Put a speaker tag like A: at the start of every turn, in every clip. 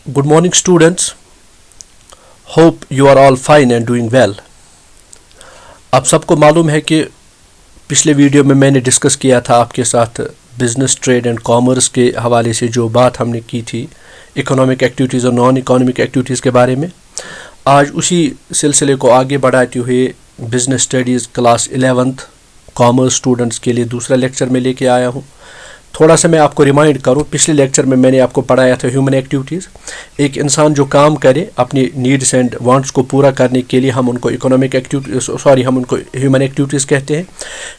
A: Good morning, students. Hope you are all fine and doing well. आप सबको मालूम है कि पिछले वीडियो में मैंने डिस्कस किया था आपके साथ बिजनेस, ट्रेड एंड कॉमर्स के हवाले से जो बात हमने की थी इकोनॉमिक एक्टिविटीज़ और नॉन इकोनॉमिक एक्टिविटीज़ के बारे में. आज उसी सिलसिले को आगे बढ़ाते हुए business studies class 11th commerce students के लिए दूसरा लेक्चर में लेके आया हूँ. थोड़ा सा मैं आपको रिमाइंड करूँ, पिछले लेक्चर में मैंने आपको पढ़ाया था ह्यूमन एक्टिविटीज़. एक इंसान जो काम करे अपनी नीड्स एंड वांट्स को पूरा करने के लिए हम उनको हम उनको ह्यूमन एक्टिविटीज़ कहते हैं.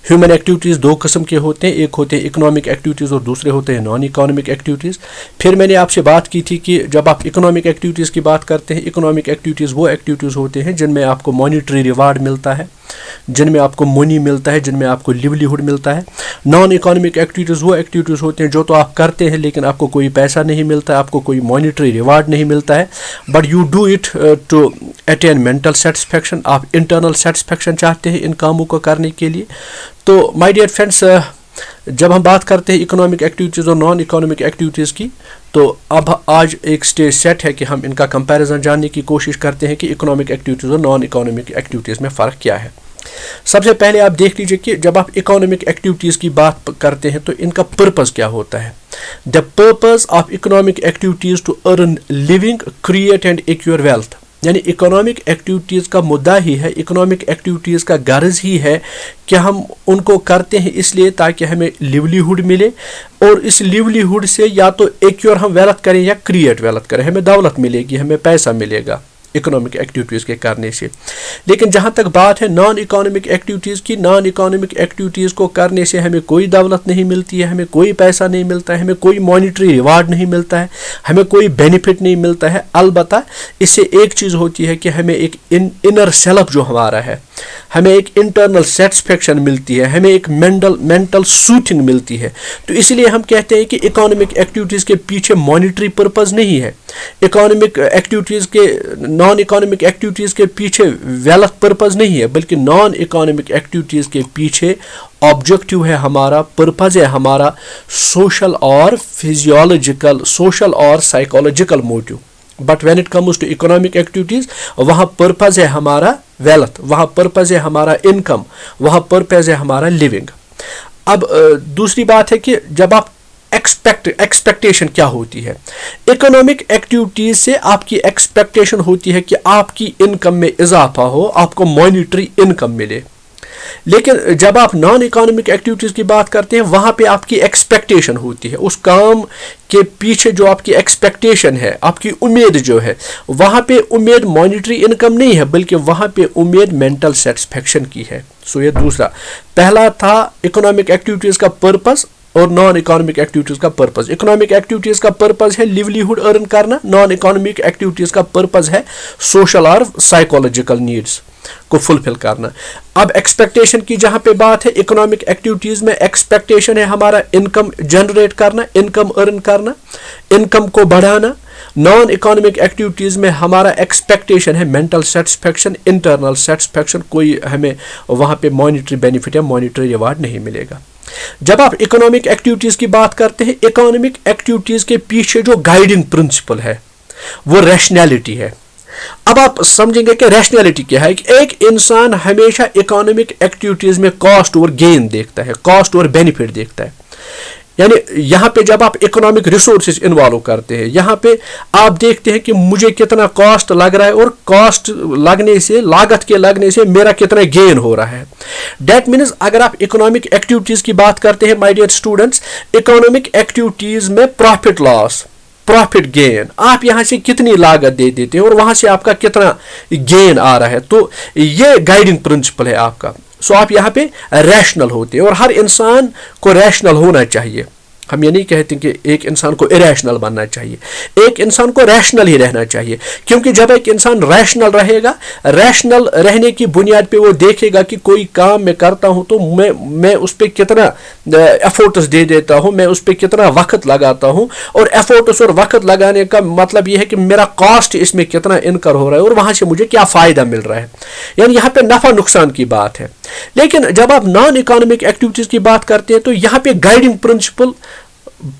A: ह्यूमन एक्टिविटीज़ दो किस्म के होते हैं, एक होते हैं इकोनॉमिक एक्टिविटीज़ और दूसरे होते हैं नॉन इकोनॉमिक एक्टिविटीज़. फिर मैंने आपसे बात की थी कि जब आप इकोनॉमिक एक्टिविटीज़ की बात करते हैं, इकोनॉमिक एक्टिविटीज़ वो एक्टिविटीज़ होते हैं जिनमें आपको मॉनिटरी रिवार्ड मिलता है, जिनमें आपको मनी मिलता है, जिनमें आपको लिवलीहुड मिलता है. नॉन इकोनॉमिक एक्टिविटीज़ वो एक्टिविटीज़ होते हैं जो तो आप करते हैं लेकिन आपको कोई पैसा नहीं मिलता, आपको कोई मॉनिटरी रिवार्ड नहीं मिलता है, but you do it to attain mental satisfaction. आप इंटरनल सेटिस्फैक्शन चाहते हैं इन कामों को करने के लिए. तो माय डियर फ्रेंड्स, जब हम बात करते हैं इकोनॉमिक एक्टिविटीज़ और नॉन इकोनॉमिक एक्टिविटीज़ की, तो अब आज एक स्टेज सेट है कि हम इनका कंपैरिजन जानने की कोशिश करते हैं कि इकोनॉमिक एक्टिविटीज़ और नॉन इकोनॉमिक एक्टिविटीज़ में फ़र्क क्या है. सबसे पहले आप देख लीजिए कि जब आप इकोनॉमिक एक्टिविटीज़ की बात करते हैं तो इनका पर्पस क्या होता है. The purpose of economic activities to earn living, create and acquire wealth. यानी इकोनॉमिक एक्टिविटीज़ का मुद्दा ही है, इकोनॉमिक एक्टिविटीज़ का गर्ज ही है कि हम उनको करते हैं इसलिए ताकि हमें लिवलीहुड मिले, और इस लिवलीहुड से या तो एक्वायर हम वेल्थ करें या क्रिएट वेल्थ करें, हमें दौलत मिलेगी, हमें पैसा मिलेगा इकोनॉमिक एक्टिविटीज़ के करने से. लेकिन जहाँ तक बात है नॉन इकोनॉमिक एक्टिविटीज़ की, नॉन इकोनॉमिक एक्टिविटीज़ को करने से हमें कोई दौलत नहीं मिलती है, हमें कोई पैसा नहीं मिलता है, हमें कोई मॉनिटरी रिवार्ड नहीं मिलता है, हमें कोई बेनिफिट नहीं मिलता है. अलबत्ता इससे एक चीज़ होती है कि हमें एक इनर सेल्फ जो हमारा है, हमें एक इंटरनल सेटिस्फैक्शन मिलती है, हमें एक मेंटल सूथिंग मिलती है. तो इसलिए हम कहते हैं कि इकोनॉमिक एक्टिविटीज़ के पीछे मॉनिटरी पर्पज़ नहीं है, इकोनॉमिक एक्टिविटीज़ के नॉन इकोनॉमिक एक्टिविटीज़ के पीछे वेल्थ पर्पज़ नहीं है, बल्कि नॉन इकोनॉमिक एक्टिविटीज़ के पीछे ऑब्जेक्टिव है हमारा, पर्पज़ है हमारा सोशल और फिजियोलॉजिकल, सोशल और psychological motive. But when it comes to economic activities, वहाँ पर्पज़ है हमारा वेल्थ, वहाँ पर्पज़ है हमारा इनकम, वहाँ पर्पज़ है हमारा लिविंग. अब दूसरी बात है कि जब आप एक्सपेक्टेशन क्या होती है, इकोनॉमिक एक्टिविटीज से आपकी एक्सपेक्टेशन होती है कि आपकी इनकम में इजाफा हो, आपको मॉनिटरी इनकम मिले. लेकिन जब आप नॉन इकोनॉमिक एक्टिविटीज़ की बात करते हैं वहाँ पे आपकी एक्सपेक्टेशन होती है, उस काम के पीछे जो आपकी एक्सपेक्टेशन है, आपकी उम्मीद जो है, वहाँ पे उम्मीद मॉनिटरी इनकम नहीं है, बल्कि वहाँ पे उम्मीद मेंटल सेटिस्फैक्शन की है. सो ये दूसरा. पहला था इकोनॉमिक एक्टिविटीज़ का पर्पस और नॉन इकोनॉमिक एक्टिविटीज़ का पर्पस. इकोनॉमिक एक्टिविटीज़ का पर्पस है लिवलीहुड अर्न करना, नॉन इकोनॉमिक एक्टिविटीज़ का पर्पस है सोशल और साइकोलॉजिकल नीड्स को फुलफिल करना. अब एक्सपेक्टेशन की जहाँ पे बात है, इकोनॉमिक एक्टिविटीज़ में एक्सपेक्टेशन है हमारा इनकम जनरेट करना, इनकम अर्न करना, इनकम को बढ़ाना. नॉन इकोनॉमिक एक्टिविटीज़ में हमारा एक्सपेक्टेशन है मेंटल सेटिस्फैक्शन, इंटरनल सेटिस्फैक्शन, कोई हमें वहाँ पे मॉनिटरी बेनिफिट या मॉनिटरी रिवार्ड नहीं मिलेगा. जब आप इकोनॉमिक एक्टिविटीज़ की बात करते हैं, इकोनॉमिक एक्टिविटीज़ के पीछे जो गाइडिंग प्रिंसिपल है वो रैशनैलिटी है. अब आप समझेंगे कि रैशनैलिटी क्या है. एक इंसान हमेशा इकोनॉमिक एक्टिविटीज़ में कॉस्ट और गेन देखता है, कॉस्ट और बेनिफिट देखता है. यानी यहाँ पे जब आप इकोनॉमिक रिसोर्सेज इन्वॉल्व करते हैं, यहाँ पे आप देखते हैं कि मुझे कितना कॉस्ट लग रहा है और कॉस्ट लगने से, लागत के लगने से मेरा कितना गेन हो रहा है. डेट मीन्स अगर आप इकोनॉमिक एक्टिविटीज़ की बात करते हैं my dear students, economic activities में प्रॉफिट लॉस, प्रॉफिट गेन, आप यहाँ से कितनी लागत दे देते हैं और वहाँ से आपका कितना गेन आ रहा है, तो ये गाइडिंग प्रिंसिपल है आपका. सो आप यहाँ पे रैशनल होते हैं और हर इंसान को रैशनल होना चाहिए. हम ये नहीं कहते कि एक इंसान को इरेशनल बनना चाहिए, एक इंसान को रैशनल ही रहना चाहिए. क्योंकि जब एक इंसान रैशनल रहेगा, रैशनल रहने की बुनियाद पे वो देखेगा कि कोई काम मैं करता हूँ तो मैं उस पर कितना एफर्ट्स दे देता हूँ, मैं उस पर कितना वक्त लगाता हूँ, और एफर्ट्स और वक्त लगाने का मतलब ये है कि मेरा कॉस्ट इसमें कितना इनकर हो रहा है और वहाँ से मुझे क्या फ़ायदा मिल रहा है. यानी यहाँ पे नफ़ा नुकसान की बात है. लेकिन जब आप नॉन इकोनॉमिक एक्टिविटीज़ की बात करते हैं तो यहाँ पे गाइडिंग प्रिंसिपल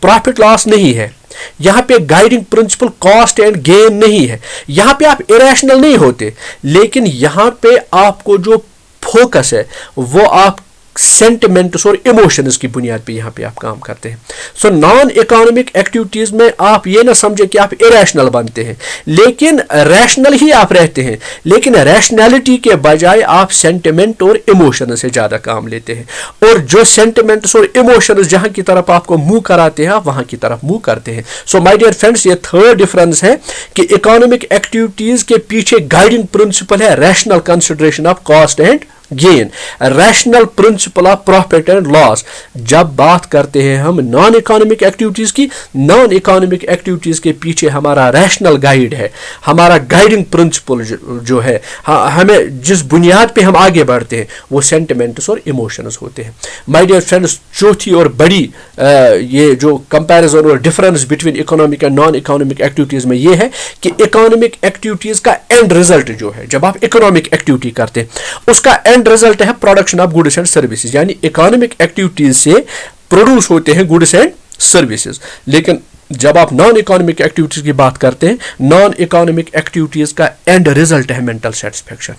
A: प्रॉफिट लॉस नहीं है. यहाँ पे guiding principal cost and gain नहीं है, यहाँ पे आप इरेशनल नहीं होते, लेकिन यहाँ पे आपको जो फोकस है वो आप सेंटिमेंट्स और इमोशंस की बुनियाद पे यहाँ पे आप काम करते हैं. सो नॉन इकोनॉमिक एक्टिविटीज में आप ये ना समझे कि आप इरेशनल बनते हैं, लेकिन रैशनल ही आप रहते हैं, लेकिन रैशनैलिटी के बजाय आप सेंटिमेंट और इमोशन से ज़्यादा काम लेते हैं, और जो सेंटिमेंट्स और इमोशंस जहाँ की तरफ आपको मूव कराते हैं आप वहाँ की तरफ मूव करते हैं. सो माय डियर फ्रेंड्स, ये थर्ड डिफरेंस है कि इकोनॉमिक एक्टिविटीज के पीछे गाइडिंग प्रिंसिपल है rational consideration of cost and gain, rational principle of profit and loss. जब बात करते हैं हम नॉन इकोनॉमिक एक्टिविटीज की, नॉन इकोनॉमिक एक्टिविटीज के पीछे हमारा रैशनल गाइड है, हमारा गाइडिंग प्रिंसिपल जो है, हमें जिस बुनियाद पे हम आगे बढ़ते हैं वो सेंटिमेंट्स और इमोशंस होते हैं. माय डियर फ्रेंड्स, चौथी और बड़ी ये जो कंपैरिजन और difference between economic and non economic activities में ये है कि इकोनॉमिक एक्टिविटीज का एंड रिजल्ट जो है, जब आप इकोनॉमिक एक्टिविटी करते हैं उसका एंड रिजल्ट है production of goods and services, यानी इकोनॉमिक एक्टिविटीज से प्रोड्यूस होते हैं गुड्स एंड सर्विसेज. लेकिन जब आप नॉन इकोनॉमिक एक्टिविटीज की बात करते हैं, नॉन इकोनॉमिक एक्टिविटीज का एंड रिजल्ट है मेंटल सेटिस्फेक्शन.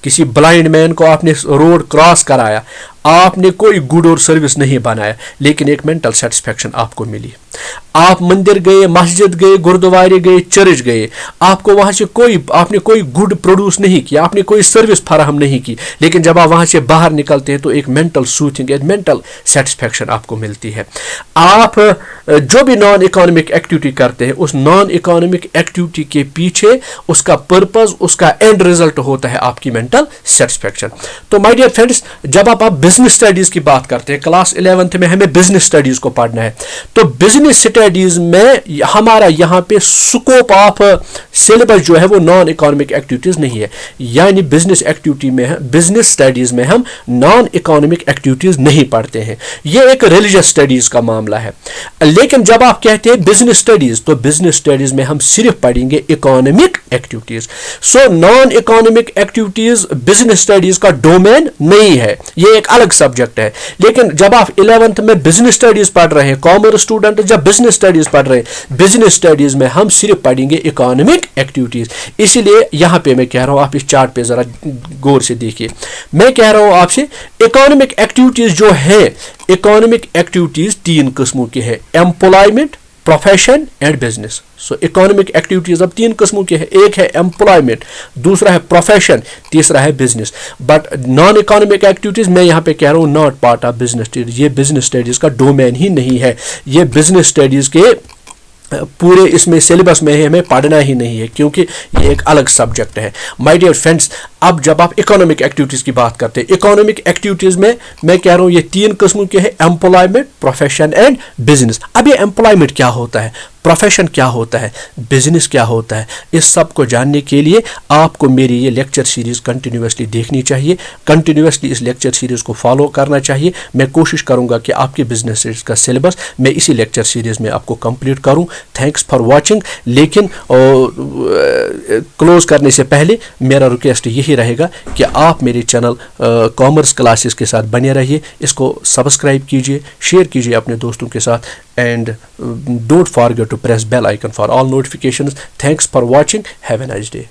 A: किसी ब्लाइंड मैन को आपने रोड क्रॉस कराया, आपने कोई गुड और सर्विस नहीं बनाया, लेकिन एक मेंटल सेटिस्फेक्शन आपको मिली. आप मंदिर गए, मस्जिद गए, गुरुद्वारे गए, चर्च गए, आपको वहां से आपने कोई गुड प्रोड्यूस नहीं किया, आपने कोई सर्विस फराहम नहीं की, लेकिन जब आप वहां से बाहर निकलते हैं तो एक मेंटल सूथिंग, एक मेंटल सेटिस्फेक्शन आपको मिलती है. आप जो भी नॉन इकोनॉमिक एक्टिविटी करते हैं, उस नॉन इकोनॉमिक एक्टिविटी के पीछे उसका पर्पस, उसका एंड रिजल्ट होता है आपकी मेंटल सेटिस्फेक्शन. तो माय डियर फ्रेंड्स, जब आप बिजनेस स्टडीज की बात करते हैं, क्लास 11th में हमें बिजनेस स्टडीज को पढ़ना है, तो बिजनेस स्टडीज में हमारा यहाँ पे स्कोप ऑफ सिलेबस जो है वो नॉन इकोनॉमिक एक्टिविटीज नहीं है, यानी बिजनेस एक्टिविटी में, बिजनेस स्टडीज में हम नॉन इकोनॉमिक एक्टिविटीज नहीं पढ़ते हैं. ये एक रिलीजियस स्टडीज का मामला है. लेकिन जब आप कहते हैं बिजनेस स्टडीज, तो बिजनेस स्टडीज में हम सिर्फ पढ़ेंगे economic activities. So non economic activities business studies का डोमेन नहीं है, ये एक अलग सब्जेक्ट है. लेकिन जब आप 11th में बिजनेस स्टडीज पढ़ रहे हैं, कॉमर्स स्टूडेंट जब बिजनेस स्टडीज पढ़ रहे हैं, बिजनेस स्टडीज में हम सिर्फ पढ़ेंगे इकोनॉमिक एक्टिविटीज. इसीलिए यहां पे मैं कह रहा हूं, आप इस चार्ट पे जरा गौर से देखिए, मैं कह रहा हूं आपसे इकोनॉमिक एक्टिविटीज जो है, इकोनॉमिक एक्टिविटीज 3 किस्मों की है, employment, profession and business. So economic activities अब 3 किस्मों के हैं, एक है एम्प्लॉयमेंट, दूसरा है प्रोफेशन, तीसरा है business. But non economic activities मैं यहाँ पे कह रहा हूँ not part of business studies, ये बिजनेस स्टडीज का डोमेन ही नहीं है, ये बिजनेस स्टडीज के पूरे इसमें सिलेबस में हमें पढ़ना ही नहीं है, क्योंकि ये एक अलग सब्जेक्ट है. माय डियर फ्रेंड्स, अब जब आप इकोनॉमिक एक्टिविटीज की बात करते हैं, इकोनॉमिक एक्टिविटीज में मैं कह रहा हूँ ये 3 किस्मों के हैं, एम्प्लॉयमेंट, प्रोफेशन एंड बिजनेस. अब ये एम्प्लॉयमेंट क्या होता है, प्रोफेशन क्या होता है, बिजनेस क्या होता है, इस सब को जानने के लिए आपको मेरी ये लेक्चर सीरीज कंटिन्यूसली देखनी चाहिए, कंटिन्यूसली इस लेक्चर सीरीज को फॉलो करना चाहिए. मैं कोशिश करूंगा कि आपके बिजनेस सीरीज का सिलेबस मैं इसी लेक्चर सीरीज में आपको कंप्लीट करूं. Thanks for watching. लेकिन क्लोज करने से पहले मेरा रिक्वेस्ट यही रहेगा कि आप मेरे चैनल कॉमर्स क्लासेस के साथ बने रहिए, इसको सब्सक्राइब कीजिए, शेयर कीजिए अपने दोस्तों के साथ, and don't forget to press bell icon for all notifications. Thanks for watching. Have a nice day.